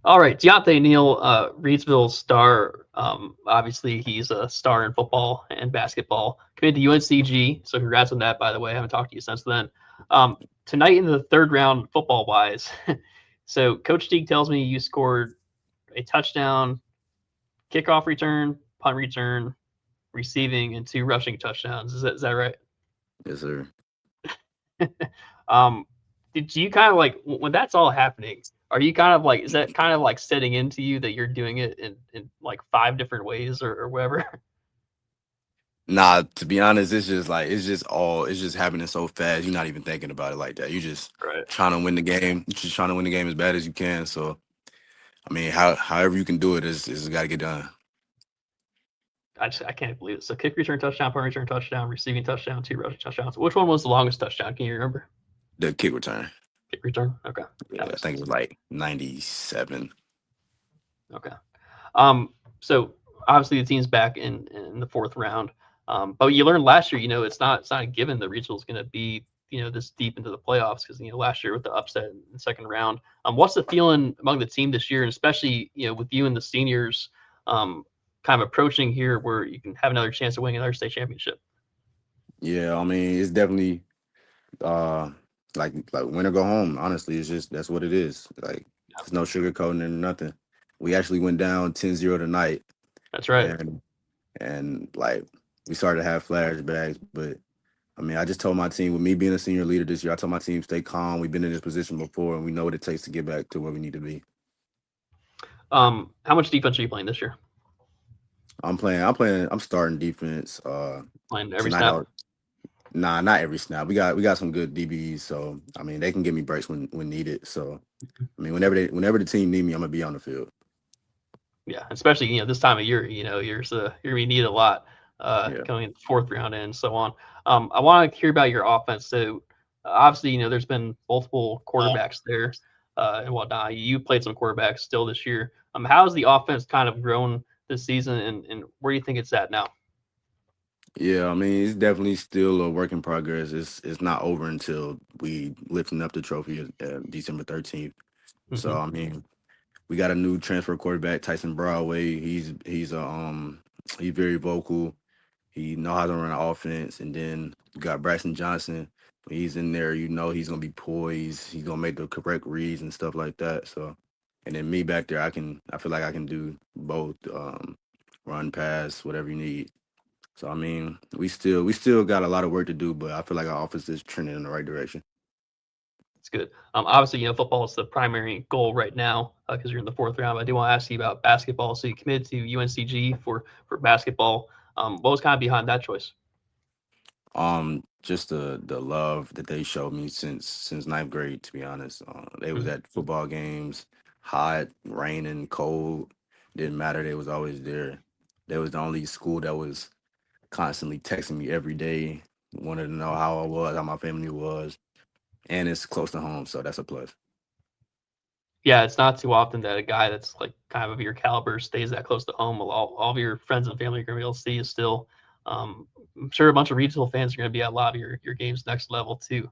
All right, Dionte Neal, Reidsville star. Obviously, he's a star in football and basketball. Committed to UNCG, so congrats on that. By the way, I haven't talked to you since then. Um, Tonight in the third round, football wise, so Coach Teague tells me you scored a touchdown, kickoff return, punt return, receiving, and two rushing touchdowns. Is that right? Yes, sir. um, did you kind of like when that's all happening? Are you kind of like is that kind of like setting into you that you're doing it in like five different ways or whatever? Nah, to be honest, it's just happening so fast. You're not even thinking about it like that. You just Right. trying to win the game. You're just trying to win the game as bad as you can. So I mean, however you can do it is got to get done. I can't believe it. So kick return touchdown, punt return touchdown, receiving touchdown, two rushing touchdowns. Which one was the longest touchdown? Can you remember? The kick return. Kick return. Okay, that Yeah, I makes think it sense. was like 97. Okay. Um. So obviously the team's back in the fourth round. But you learned last year, it's not a given that regional is going to be this deep into the playoffs because last year with the upset in the second round. What's the feeling among the team this year, and especially with you and the seniors, kind of approaching here where you can have another chance of winning another state championship? Yeah, I mean, it's definitely uh like win or go home. Honestly, it's just that's what it is. Like Yeah, there's no sugarcoating and nothing. We actually went down 10-0 tonight, that's right. and like we started to have flashbacks. But I mean, I just told my team, with me being a senior leader this year, I told my team stay calm. We've been in this position before, and we know what it takes to get back to where we need to be. How much defense are you playing this year? I'm starting defense. Playing every Tonight snap. out. Nah, not every snap. We got some good DBs, so I mean they can give me breaks when needed. So I mean whenever the team need me, I'm gonna be on the field. Yeah, especially this time of year, you're gonna be needed a lot, Yeah. going in the fourth round and so on. I want to hear about your offense. So obviously, there's been multiple quarterbacks there, and whatnot. You played some quarterbacks still this year. How has the offense kind of grown this season, and where do you think it's at now? Yeah, I mean it's definitely still a work in progress. It's not over until we lifting up the trophy December 13th. So Hmm. I mean we got a new transfer quarterback, Tyson Broadway. He's very vocal. He know how to run an offense, and then you got Braxton Johnson. When he's in there, you know he's gonna be poised. He's gonna make the correct reads and stuff like that. So, and then me back there, I feel like I can do both, run, pass, whatever you need. So I mean, we still got a lot of work to do, but I feel like our offense is trending in the right direction. It's good. Obviously, football is the primary goal right now because you're in the fourth round. But I do want to ask you about basketball. So you committed to UNCG for basketball. What was kind of behind that choice? Just the love that they showed me since ninth grade. To be honest, they was Mhm. at football games, hot, raining, cold, didn't matter. They was always there. They was the only school that was constantly texting me every day, wanted to know how I was, how my family was, and it's close to home, so that's a plus. Yeah, it's not too often that a guy that's like kind of your caliber stays that close to home. All of your friends and family are going to be able to see you still. I'm sure a bunch of regional fans are going to be at a lot of your games next level too.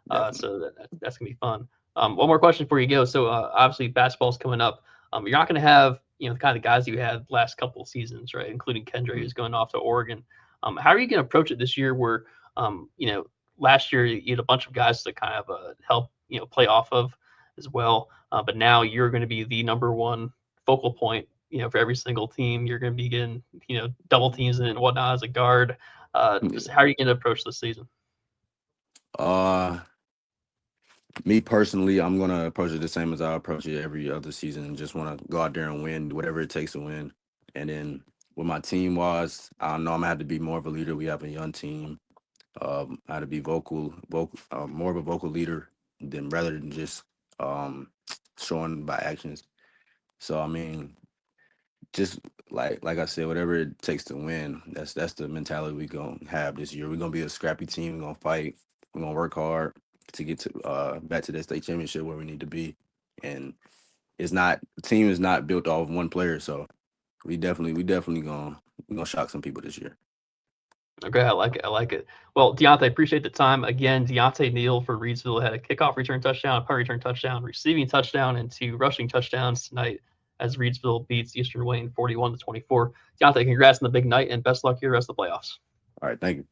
Definitely. So that's going to be fun. One more question before you go. So obviously basketball's coming up. You're not going to have the kind of guys you had last couple of seasons, right? Including Kendra, Mhm. who's going off to Oregon. How are you going to approach it this year? Where last year you had a bunch of guys to kind of help play off of as well. But now you're going to be the number one focal point, for every single team. You're going to be getting, double teams and whatnot as a guard. Just Yeah. how are you going to approach this season? Uh, Me personally, I'm gonna approach it the same as I approach it every other season, and just want to go out there and win whatever it takes to win. And then with my team was, I know I'm gonna have to be more of a leader. We have a young team. I had to be more of a vocal leader than rather than just um, showing by actions. So I mean, just like I said, whatever it takes to win, that's the mentality we gonna have this year. We're gonna be a scrappy team. We're gonna fight. We're gonna work hard to get to back to that state championship where we need to be. And the team is not built off one player, so we definitely gonna shock some people this year. Okay, I like it. I like it. Well, Dionte, appreciate the time. Again, Dionte Neal for Reidsville had a kickoff return touchdown, a punt return touchdown, receiving touchdown, and 2 rushing touchdowns tonight as Reidsville beats Eastern Wayne 41-24. Dionte, congrats on the big night and best luck here the rest of the playoffs. All right, thank you.